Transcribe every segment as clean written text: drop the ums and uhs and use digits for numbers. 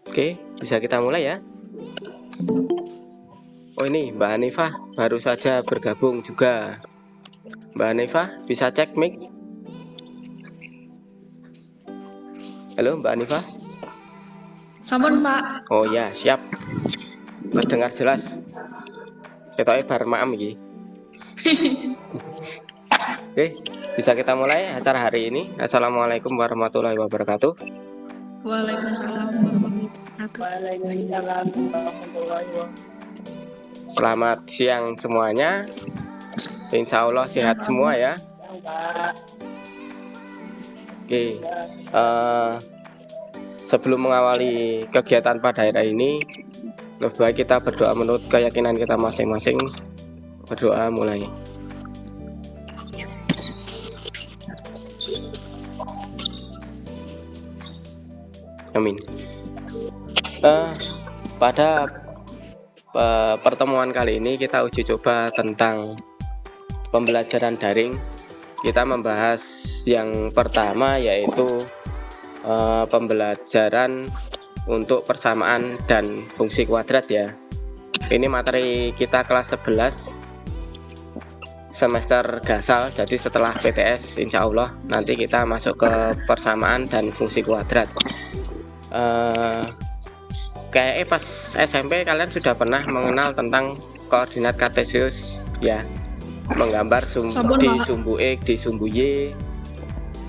Oke, bisa kita mulai ya. Oh ini Mbak Hanifah baru saja bergabung juga. Mbak Hanifah bisa cek mic. Halo Mbak Hanifah. Sampun Pak. Oh ya siap. Terdengar jelas. Ketoke bar maem iki. Oke, bisa kita mulai acara hari ini. Assalamualaikum warahmatullahi wabarakatuh. Waalaikumsalam warahmatullahi wabarakatuh. Selamat siang semuanya. Insya Allah sehat semua ya. Oke, sebelum mengawali kegiatan pada daerah ini, lebih baik kita berdoa menurut keyakinan kita masing-masing. Berdoa mulai. Amin. Pada pertemuan kali ini kita uji coba tentang pembelajaran daring. Kita membahas yang pertama yaitu pembelajaran untuk persamaan dan fungsi kuadrat ya. Ini materi kita kelas 11 semester gasal. Jadi setelah PTS insya Allah nanti kita masuk ke persamaan dan fungsi kuadrat. Kayaknya pas SMP kalian sudah pernah mengenal tentang koordinat kartesius ya, menggambar di sumbu X, di sumbu Y,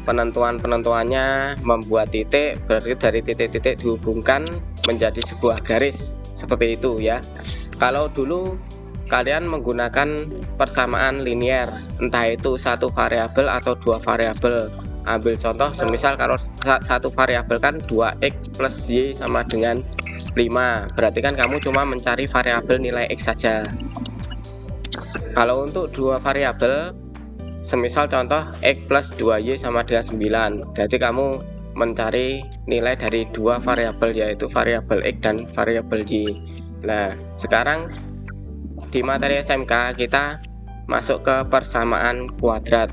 penentuannya membuat titik, berarti dari titik-titik dihubungkan menjadi sebuah garis seperti itu ya. Kalau dulu kalian menggunakan persamaan linear, entah itu satu variabel atau dua variabel. Ambil contoh semisal kalau satu variabel kan 2x plus y sama dengan 5, berarti kan kamu cuma mencari variabel nilai x saja. Kalau untuk dua variabel, semisal contoh x plus 2y sama dengan 9, berarti kamu mencari nilai dari dua variabel yaitu variabel x dan variabel y. Nah sekarang di materi SMK kita masuk ke persamaan kuadrat,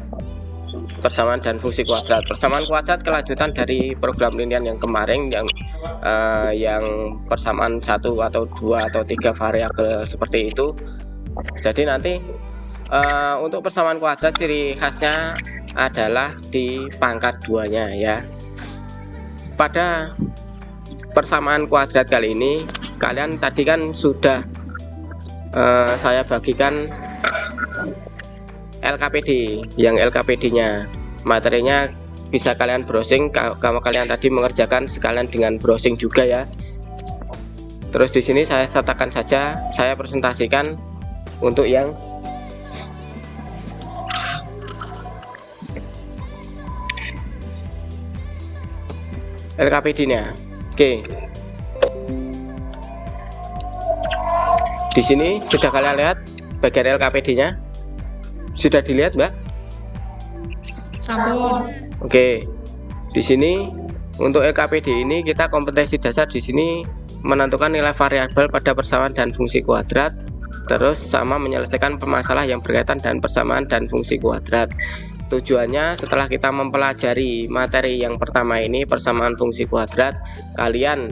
persamaan dan fungsi kuadrat. Persamaan kuadrat kelanjutan dari program linear yang kemarin yang persamaan satu atau dua atau tiga variabel seperti itu. Jadi nanti untuk persamaan kuadrat ciri khasnya adalah di pangkat duanya ya. Pada persamaan kuadrat kali ini kalian tadi kan sudah saya bagikan LKPD, yang LKPD-nya materinya bisa kalian browsing. Kalau kalian tadi mengerjakan sekalian dengan browsing juga ya. Terus di sini saya sertakan saja, saya presentasikan untuk yang LKPD-nya. Oke. Di sini sudah kalian lihat bagian LKPD-nya? Sudah dilihat, Mbak? Sampun. Oke. Di sini untuk LKPD ini kita kompetensi dasar di sini menentukan nilai variabel pada persamaan dan fungsi kuadrat, terus sama menyelesaikan permasalahan yang berkaitan dengan persamaan dan fungsi kuadrat. Tujuannya setelah kita mempelajari materi yang pertama ini persamaan fungsi kuadrat, kalian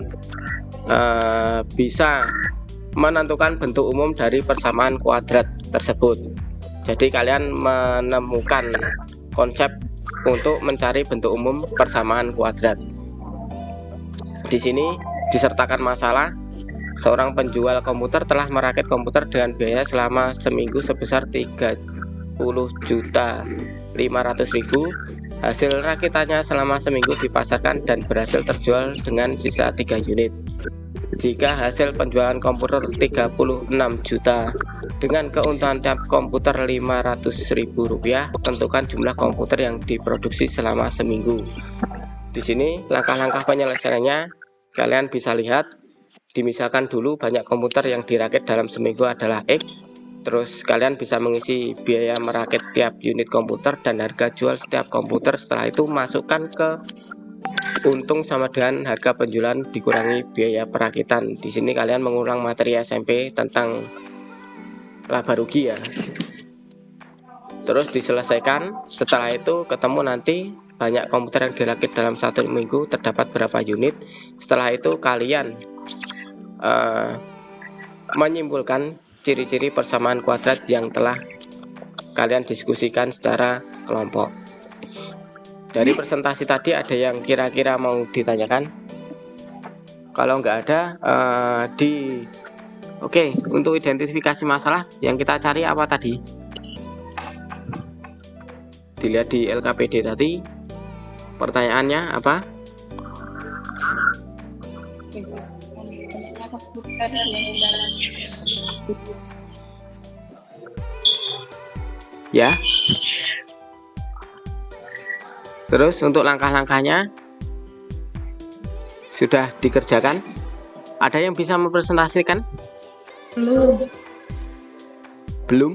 bisa menentukan bentuk umum dari persamaan kuadrat tersebut. Jadi kalian menemukan konsep untuk mencari bentuk umum persamaan kuadrat. Di sini disertakan masalah, seorang penjual komputer telah merakit komputer dengan biaya selama seminggu sebesar 30.500.000. Hasil rakitannya selama seminggu dipasarkan dan berhasil terjual dengan sisa 3 unit. Jika hasil penjualan komputer 36 juta dengan keuntungan tiap komputer Rp500.000, tentukan jumlah komputer yang diproduksi selama seminggu. Di sini langkah-langkah penyelesaiannya kalian bisa lihat. Dimisalkan dulu banyak komputer yang dirakit dalam seminggu adalah X. Terus kalian bisa mengisi biaya merakit tiap unit komputer dan harga jual setiap komputer. Setelah itu masukkan ke untung sama dengan harga penjualan dikurangi biaya perakitan. Di sini kalian mengulang materi SMP tentang laba rugi ya. terus diselesaikan. Setelah itu ketemu nanti banyak komputer yang dirakit dalam 1 minggu terdapat berapa unit. Setelah itu kalian menyimpulkan ciri-ciri persamaan kuadrat yang telah kalian diskusikan secara kelompok. Dari presentasi tadi ada yang kira-kira mau ditanyakan? Kalau nggak ada, Oke, untuk identifikasi masalah yang kita cari apa tadi? Dilihat di LKPD tadi, pertanyaannya apa? Ya. Terus untuk langkah-langkahnya sudah dikerjakan? Ada yang bisa mempresentasikan? Belum.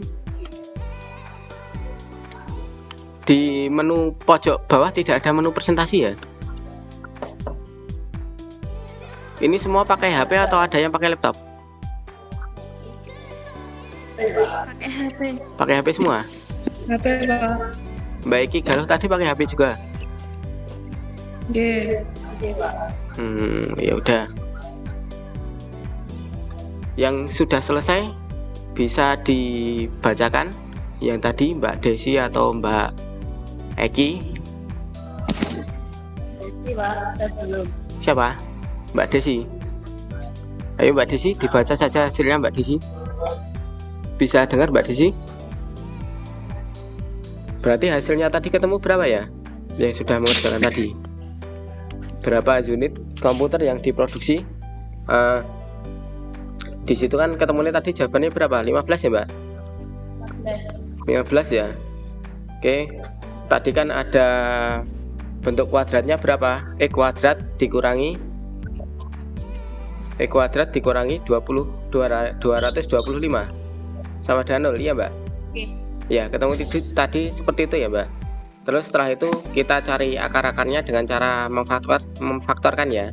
Di menu pojok bawah tidak ada menu presentasi ya? Ini semua pakai HP atau ada yang pakai laptop? Pakai HP. Pakai HP semua? HP, Pak. Mbak Eki Galuh tadi pakai HP juga? Oke. Ya udah. Yang sudah selesai bisa dibacakan yang tadi Mbak Desi atau Mbak Eki. Siapa? Mbak Desi. Ayo Mbak Desi, dibaca saja hasilnya Mbak Desi. Bisa dengar Mbak Desi? Berarti hasilnya tadi ketemu berapa ya? Yang sudah mengerjakan tadi. Berapa unit komputer yang diproduksi? Di situ kan ketemunya tadi jawabannya berapa? 15 ya Mbak? 15 ya. Oke. Tadi kan ada bentuk kuadratnya berapa? E kuadrat dikurangi 225 sama dengan 0, iya Mbak? Ya, ketemu tadi seperti itu ya Mbak. Terus setelah itu kita cari akar-akarnya dengan cara memfaktorkan ya.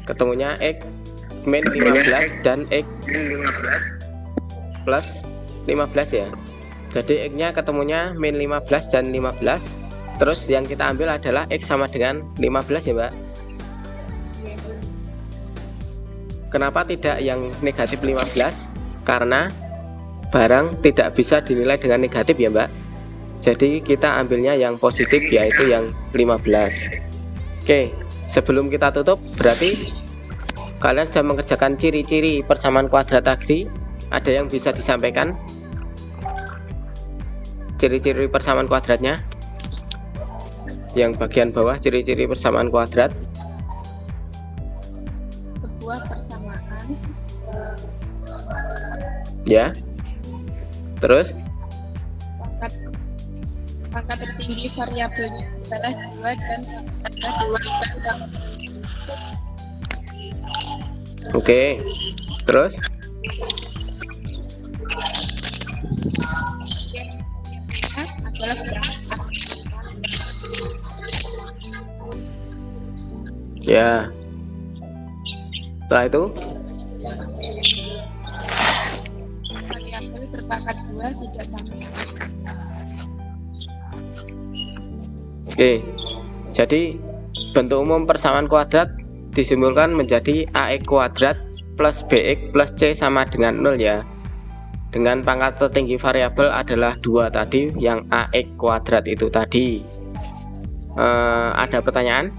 Ketemunya X min 15 dan X plus 15 ya. Jadi X nya ketemunya min 15 dan 15. Terus yang kita ambil adalah X sama dengan 15 ya Mbak. Kenapa tidak yang negatif 15? Karena barang tidak bisa dinilai dengan negatif ya Mbak. Jadi kita ambilnya yang positif, yaitu yang 15. Oke, sebelum kita tutup, berarti kalian sudah mengerjakan ciri-ciri persamaan kuadrat tadi. Ada yang bisa disampaikan ciri-ciri persamaan kuadratnya? Yang bagian bawah, ciri-ciri persamaan kuadrat. Sebuah persamaan. Ya. Terus? Pangkat tertinggi variabelnya adalah 2 dan pangkat 2. Oke. Terus? Adalah berangkat. Ya. Setelah itu? Variabel berpangkat 2 tidak sama. Oke. Jadi bentuk umum persamaan kuadrat disimpulkan menjadi AX kuadrat plus BX plus C sama dengan 0 ya. Dengan pangkat tertinggi variabel adalah 2 tadi, yang AX kuadrat itu tadi. Ada pertanyaan?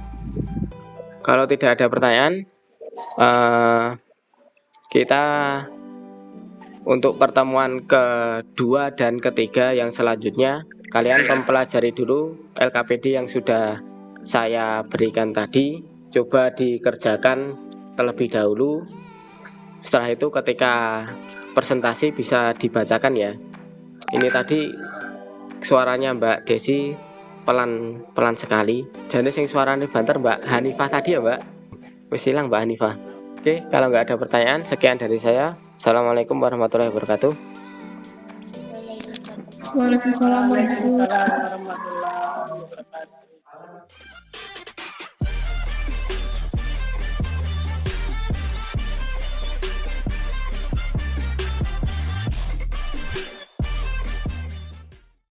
Kalau tidak ada pertanyaan, kita untuk pertemuan kedua dan ketiga yang selanjutnya, kalian mempelajari dulu LKPD yang sudah saya berikan tadi. Coba dikerjakan terlebih dahulu. Setelah itu ketika presentasi bisa dibacakan ya. Ini tadi suaranya Mbak Desi pelan sekali. Jadi sing suaranya banter Mbak Hanifah tadi ya Mbak. Wis hilang Mbak Hanifah. Oke, kalau nggak ada pertanyaan, sekian dari saya. Assalamualaikum warahmatullahi wabarakatuh. Waalaikumsalam warahmatullahi wabarakatuh. Waalaikumsalam warahmatullahi wabarakatuh.